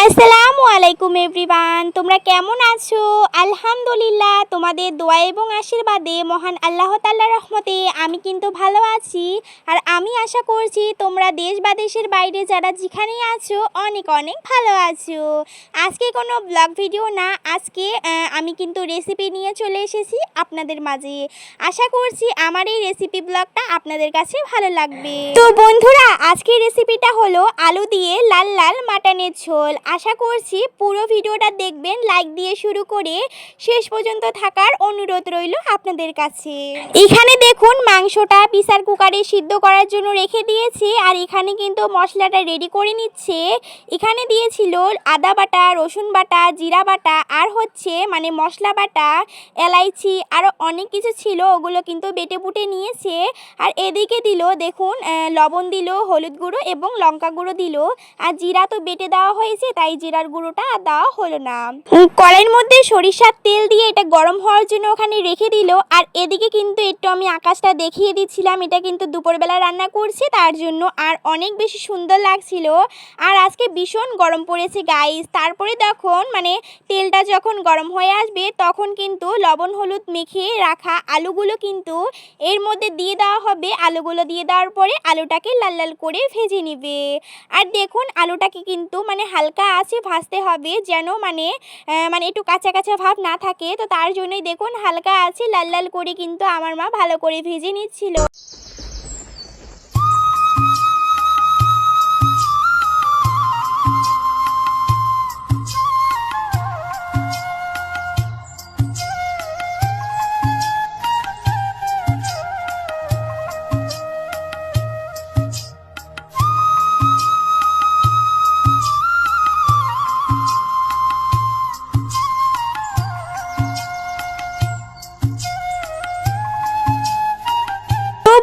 আসসালামু আলাইকুম এভরিওয়ান, তোমরা কেমন আছো? আলহামদুলিল্লাহ, তোমাদের দোয়া এবং আশীর্বাদে মহান আল্লাহ তাআলার রহমতে আমি কিন্তু ভালো আছি। আর আমি আশা করছি তোমরা দেশ বা দেশের বাইরে যারা যেখানেই আছো অনেক অনেক ভালো আছো। আজকে কোনো ব্লগ ভিডিও না, আজকে আমি কিন্তু রেসিপি নিয়ে চলে এসেছি আপনাদের মাঝে। আশা করছি আমার এই রেসিপি ব্লগটা আপনাদের কাছে ভালো লাগবে। তো বন্ধুরা, আজকের রেসিপিটা হলো আলু দিয়ে লাল লাল মাটনের ঝোল। আশা করছি পুরো ভিডিওটা দেখবেন, লাইক দিয়ে শুরু করে শেষ পর্যন্ত থাকার অনুরোধ রইল আপনাদের কাছে। এখানে দেখুন মাংসটা প্রেসার কুকারে সিদ্ধ করার জন্য রেখে দিয়েছি, আর এখানে কিন্তু মশলাটা রেডি করে নিচ্ছে। এখানে দিয়েছিল আদা বাটা, রসুন বাটা, জিরা বাটা, আর হচ্ছে মানে মশলা বাটা, এলাইচি, আরও অনেক কিছু ছিল, ওগুলো কিন্তু বেটে বুটে নিয়েছে। আর এদিকে দিল দেখুন লবণ দিল, হলুদ গুঁড়ো এবং লঙ্কা গুঁড়ো দিল। আর জিরা তো বেটে দেওয়া হয়েছে, তাই জিরার গুঁড়োটা আর দেওয়া হলো না। কড়াইয়ের মধ্যে সরিষার তেল দিয়ে এটা গরম হওয়ার জন্য ওখানে রেখে দিল। আর এদিকে কিন্তু একটু আমি আকাশটা দেখিয়ে দিচ্ছিলাম, এটা কিন্তু দুপুরবেলা রান্না করছি তার জন্য, আর অনেক বেশি সুন্দর লাগছিল। আর আজকে ভীষণ গরম পড়েছে গাইস। তারপরে তখন মানে তেলটা যখন গরম হয়ে আসবে তখন কিন্তু লবণ হলুদ মেখে রাখা আলুগুলো কিন্তু এর মধ্যে দিয়ে দেওয়া হবে। আলুগুলো দিয়ে দেওয়ার পরে আলুটাকে লাল লাল করে ভেজে নেবে। আর দেখুন আলুটাকে কিন্তু মানে হালকা আছে ভাজতে হবে, যেন মানে একটু কাঁচা কাঁচা ভাব না থাকে। তো তার জন্যই দেখুন হালকা আছে লাল লাল করে কিন্তু আমার মা ভালো করে ভেজে নিচ্ছিল।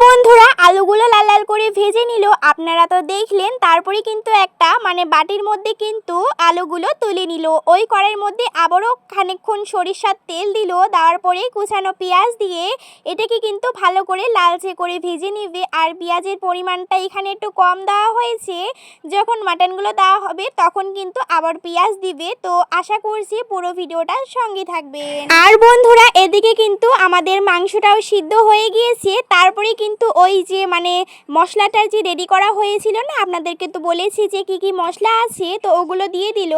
বন্ধুরা আলুগুলো লাল লাল করে ভেজে নিল, আপনারা তো দেখলেন। তারপরে কিন্তু একটা মানে বাটির মধ্যে কিন্তু আলুগুলো তুলে নিল। ওই কড়াইয়ের মধ্যে আবারও খানিকক্ষণ সরিষার তেল দিল, দেওয়ার পরে কুচানো পেঁয়াজ দিয়ে এটাকে কিন্তু ভালো করে লালচে করে ভেজে নেবে। আর পেঁয়াজের পরিমাণটা এখানে একটু কম দেওয়া হয়েছে, যখন মাটনগুলো দেওয়া হবে তখন কিন্তু আবার পেঁয়াজ দিবে। তো আশা করছি পুরো ভিডিওটার সঙ্গে থাকবে। আর বন্ধুরা এদিকে কিন্তু আমাদের মাংসটাও সিদ্ধ হয়ে গিয়েছে। তারপরে কিন্তু ওই যে মানে মশলাটা যে রেডি করা হয়েছিল না, আপনাদেরকে তো বলেছি যে কি কি মশলা আছে, তো ওগুলো দিয়ে দিল।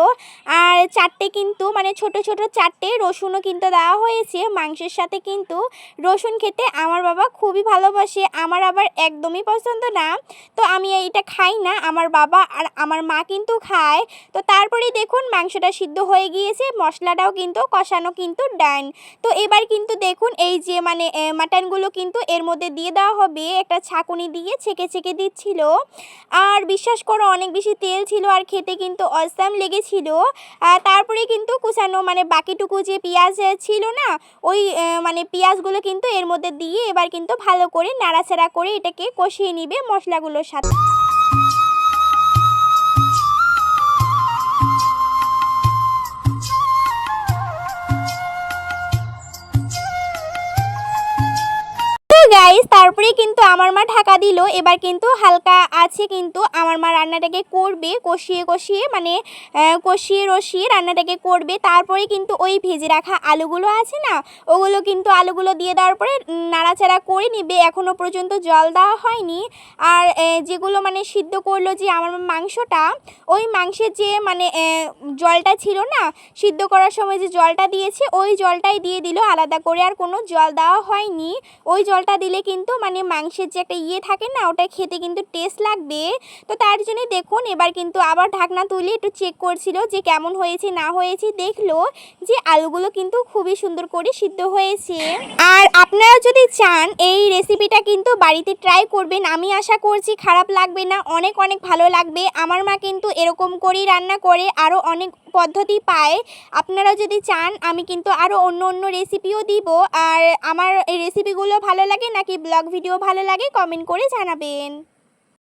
আর চারটে কিন্তু মানে ছোট ছোট চারটে রসুনও কিন্তু দেওয়া হয়েছে। মাংসের সাথে কিন্তু রসুন খেতে আমার বাবা খুবই ভালোবাসে, আমার আবার একদমই পছন্দ না। তো আমি এইটা খাই না, আমার বাবা আর আমার মা কিন্তু খায়। তো তারপরেই দেখুন মাংসটা সিদ্ধ হয়ে গিয়েছে, মশলাটাও কিন্তু কষানো কিন্তু ডান। তো এবার কিন্তু দেখুন এই যে মানে মাটনগুলো কিন্তু এর মধ্যে দিয়ে দেওয়া হবে। একটা ছাঁকুনি দিয়ে ছেঁকে ছেঁকে দিচ্ছিল। আর বিশ্বাস করো অনেক বেশি তেল ছিল, আর খেতে কিন্তু অসাম লেগেছিল। তারপরে কিন্তু কুচানো মানে বাকিটুকু যে পেঁয়াজ ছিল না, ওই মানে পেঁয়াজগুলো কিন্তু এর মধ্যে দিয়ে এবার কিন্তু ভালো করে নাড়াচাড়া করে এটাকে কষিয়ে নিবে মশলাগুলোর সাথে। গাইস তারপরে কিন্তু আমার মা ঢাকা দিল। এবার কিন্তু হালকা আছে কিন্তু আমার মা রান্নাটাকে করবে, কষিয়ে কষিয়ে মানে কষিয়ে রসিয়ে রান্নাটাকে করবে। তারপরে কিন্তু ওই ভেজে রাখা আলুগুলো আছে না, ওগুলো কিন্তু আলুগুলো দিয়ে দেওয়ার পরে নাড়াচাড়া করে নিবে। এখনও পর্যন্ত জল দেওয়া হয়নি। আর যেগুলো মানে সিদ্ধ করলো যে আমার মাংসটা, ওই মাংসের যে মানে জলটা ছিল না, সিদ্ধ করার সময় যে জলটা দিয়েছে ওই জলটাই দিয়ে দিল আলাদা করে, আর কোনো জল দেওয়া হয়নি। ওই জলটা দিলে কিন্তু মানে মাংসের যে একটা থাকে না, ওটা খেতে কিন্তু টেস্ট লাগবে। তো তার জন্যই দেখুন এবার কিন্তু আবার ঢাকনা তুলে একটু চেক করছিল যে কেমন হয়েছে না হয়েছে। দেখলো যে আলুগুলো কিন্তু খুবই সুন্দর করে সিদ্ধ হয়েছে। আর আপনারা যদি চান এই রেসিপিটা কিন্তু বাড়িতে ট্রাই করবেন, আমি আশা করছি খারাপ লাগবে না, অনেক অনেক ভালো লাগবে। আমার মা কিন্তু এরকম করেই রান্না করে, আরও অনেক পদ্ধতি পায়। আপনারা যদি চান আমি কিন্তু আরও অন্য অন্য রেসিপিও দিব। আর আমার এই রেসিপিগুলো ভালো লাগে নাকি ব্লগ ভিডিও ভালো লাগে কমেন্ট করে জানাবেন।